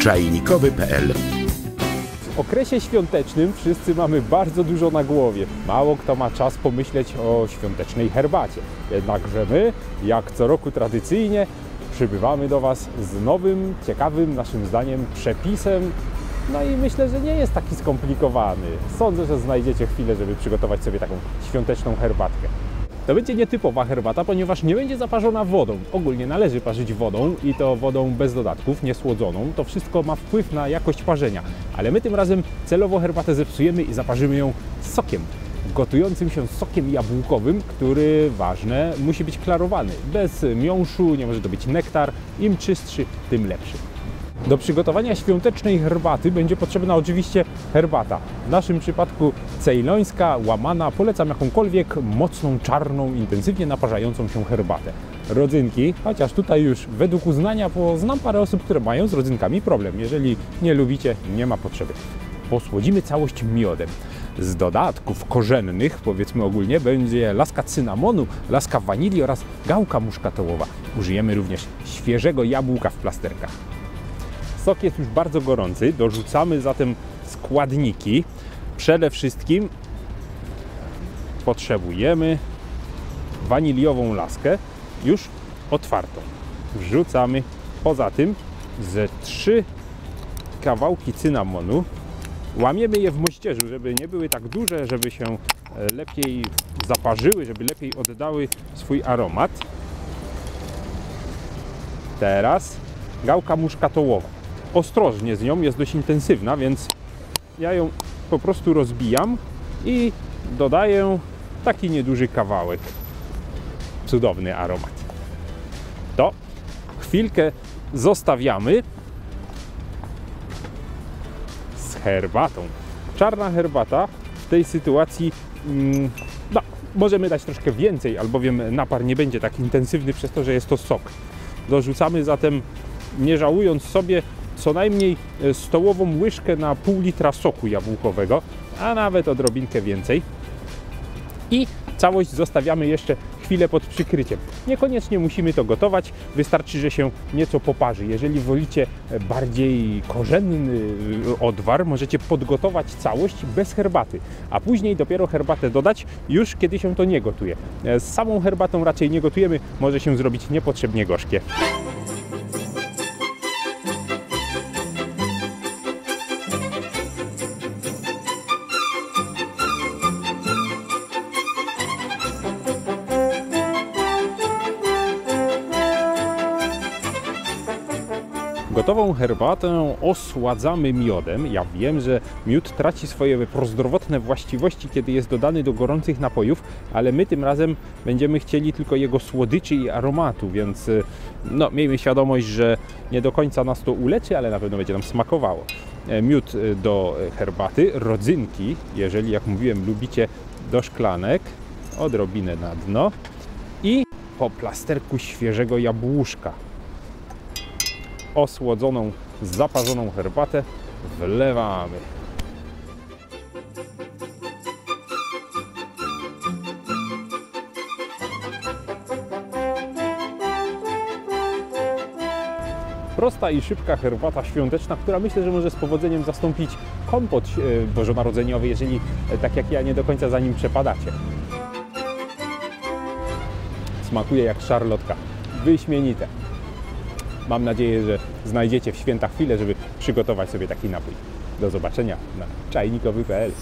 czajnikowy.pl. W okresie świątecznym wszyscy mamy bardzo dużo na głowie. Mało kto ma czas pomyśleć o świątecznej herbacie. Jednakże my, jak co roku tradycyjnie, przybywamy do Was z nowym, ciekawym, naszym zdaniem, przepisem. No i myślę, że nie jest taki skomplikowany. Sądzę, że znajdziecie chwilę, żeby przygotować sobie taką świąteczną herbatkę. To będzie nietypowa herbata, ponieważ nie będzie zaparzona wodą. Ogólnie należy parzyć wodą i to wodą bez dodatków, niesłodzoną. To wszystko ma wpływ na jakość parzenia. Ale my tym razem celowo herbatę zepsujemy i zaparzymy ją sokiem. Gotującym się sokiem jabłkowym, który, ważne, musi być klarowany. Bez miąższu, nie może to być nektar. Im czystszy, tym lepszy. Do przygotowania świątecznej herbaty będzie potrzebna oczywiście herbata. W naszym przypadku cejlońska, łamana. Polecam jakąkolwiek mocną, czarną, intensywnie naparzającą się herbatę. Rodzynki, chociaż tutaj już według uznania, bo znam parę osób, które mają z rodzynkami problem. Jeżeli nie lubicie, nie ma potrzeby. Posłodzimy całość miodem. Z dodatków korzennych, powiedzmy ogólnie, będzie laska cynamonu, laska wanilii oraz gałka muszkatołowa. Użyjemy również świeżego jabłka w plasterkach. Sok jest już bardzo gorący, dorzucamy zatem składniki. Przede wszystkim potrzebujemy waniliową laskę, już otwartą. Wrzucamy poza tym ze 3 kawałki cynamonu. Łamiemy je w moździerzu, żeby nie były tak duże, żeby się lepiej zaparzyły, żeby lepiej oddały swój aromat. Teraz gałka muszkatołowa. Ostrożnie z nią, jest dość intensywna, więc ja ją po prostu rozbijam i dodaję taki nieduży kawałek. Cudowny aromat. To chwilkę zostawiamy z herbatą. Czarna herbata w tej sytuacji możemy dać troszkę więcej, albowiem napar nie będzie tak intensywny przez to, że jest to sok. Dorzucamy zatem, nie żałując sobie, co najmniej stołową łyżkę na pół litra soku jabłkowego, a nawet odrobinkę więcej. I całość zostawiamy jeszcze chwilę pod przykryciem. Niekoniecznie musimy to gotować, wystarczy, że się nieco poparzy. Jeżeli wolicie bardziej korzenny odwar, możecie podgotować całość bez herbaty, a później dopiero herbatę dodać już kiedy się to nie gotuje. Z samą herbatą raczej nie gotujemy, może się zrobić niepotrzebnie gorzkie. Gotową herbatę osładzamy miodem. Ja wiem, że miód traci swoje prozdrowotne właściwości, kiedy jest dodany do gorących napojów, ale my tym razem będziemy chcieli tylko jego słodyczy i aromatu, więc miejmy świadomość, że nie do końca nas to uleczy, ale na pewno będzie nam smakowało. Miód do herbaty, rodzynki, jeżeli, jak mówiłem, lubicie, do szklanek, odrobinę na dno i po plasterku świeżego jabłuszka. Osłodzoną, zaparzoną herbatę wlewamy. Prosta i szybka herbata świąteczna, która myślę, że może z powodzeniem zastąpić kompot bożonarodzeniowy, jeżeli tak jak ja nie do końca za nim przepadacie. Smakuje jak szarlotka. Wyśmienite. Mam nadzieję, że znajdziecie w święta chwilę, żeby przygotować sobie taki napój. Do zobaczenia na czajnikowy.pl.